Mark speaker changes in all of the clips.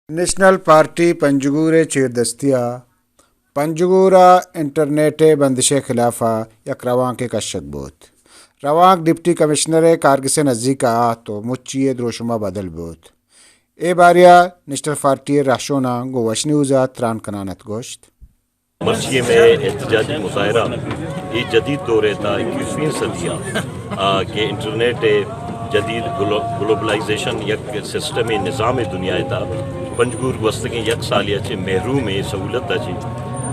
Speaker 1: national party پنجگورے چیر دستیا پنجگورا internet بندش خلافہ یک رواں کے کشک بوت رواں ڈپٹی کمشنر کارگس نزدیک تو مچی دروشمہ بدل بوت اے باریا نیشنل پارٹی راشونا گو وش نیوزا تران کنانت گوشت
Speaker 2: مرچیے میں احتجاجی مظاہرہ یہ جدید دور تھا 21ویں صدیہ کہ انٹرنیٹ جدید گلوبلائزیشن یک سسٹم نظام دنیا تھا پنجگور گوستگی یک سالیہ چے محروم سہولت چے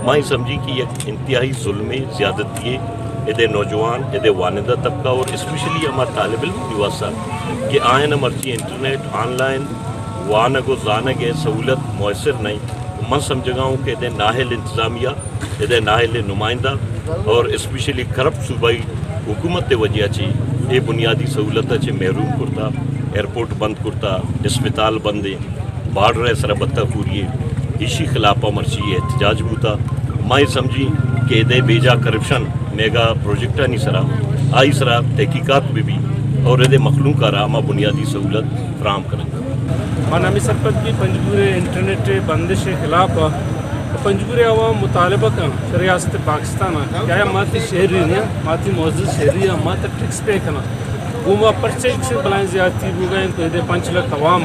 Speaker 2: ماں سمجھی کہ یک انتہائی ظلم زیادتی ادے نوجوان ادے واندہ طبقہ اور اسپیشلی ہمارا طالب علم واسطہ کہ آئین مرچی انٹرنیٹ آن لائن وانگ و زانگ سہولت میسر نہیں من سمجھگا ہوں کہ ادے ناہل انتظامیہ ادے ناہل نمائندہ اور اسپیشلی کرپٹ صوبائی حکومت وجہ چی یہ بنیادی سہولت چے محروم کرتا ایئرپورٹ بند کرتا اسپتال بند بارڈر سر بتہ پوری اسی خلافہ مرچی احتجاج ہوتا ماں سمجھی کہ ادے بیجا کرپشن میگا پروجیکٹ نہیں سرا آئی سرا تحقیقات بھی اور ادے مخلوق کا راما بنیادی سہولت فراہم کریں گا
Speaker 3: نامی سرپت کی پنجگور انٹرنیٹ بندش کے خلاف پنجگور عوام مطالبہ کا ریاست پاکستان کیا ماتی شہری ماتی معزز شہری مات ٹیکس پے کرنا وہ پرچے سے بلائیں زیادتی ہو گئے تو یہ 5 لاکھ عوام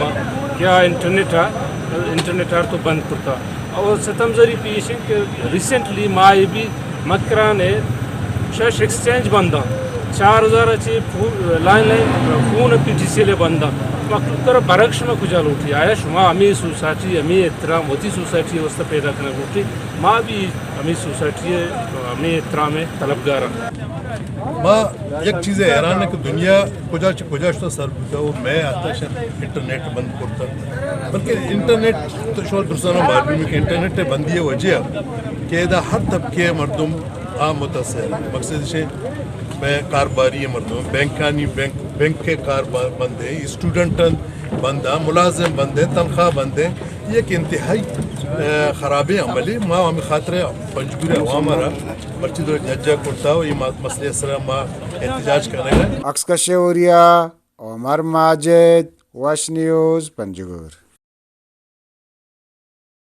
Speaker 3: کیا انٹرنیٹ تو بند کرتا اور ستم ذری پیش ہے کہ ریسنٹلی ماں یہ بھی مکران ہے شش ایکسچینج بندہ 4000 اچھی line phone P T C لے بندہ مخلوق برعکس میں کجا لوٹی آیا شما ہمیں سوسائٹی ہمیں احترام ہوتی سوسائٹی واسطہ پیدا کرنا لوٹی ماں بھی ہمیں سوسائٹی ہمیں احترام طلبگار
Speaker 4: ماں یک چیز حیران ہے کہ دنیا کجا شتا سر بتا وہ میں آتا شاید انٹرنیٹ بند کرتا بلکہ انٹرنیٹ تو شوال درستانہ معلوم ہے کہ انٹرنیٹ بندی وجہ کہ دا ہر طبقے مردم عام متاثر مقصد سے کارباری مردم بینکانی بینک کے کاربار بند ہے اسٹوڈنٹ بند ہے ملازم بند ہے تنخواہ بند ہے یہ ایک انتہائی خراب عمل ہے ماں ہمیں خاطر پنجگور عوام رہا مرچی دور ججا کرتا ہو یہ مسئلہ سرا ماں احتجاج کرنے گا
Speaker 1: اکس کشوریا عمر ماجد وش نیوز پنجگور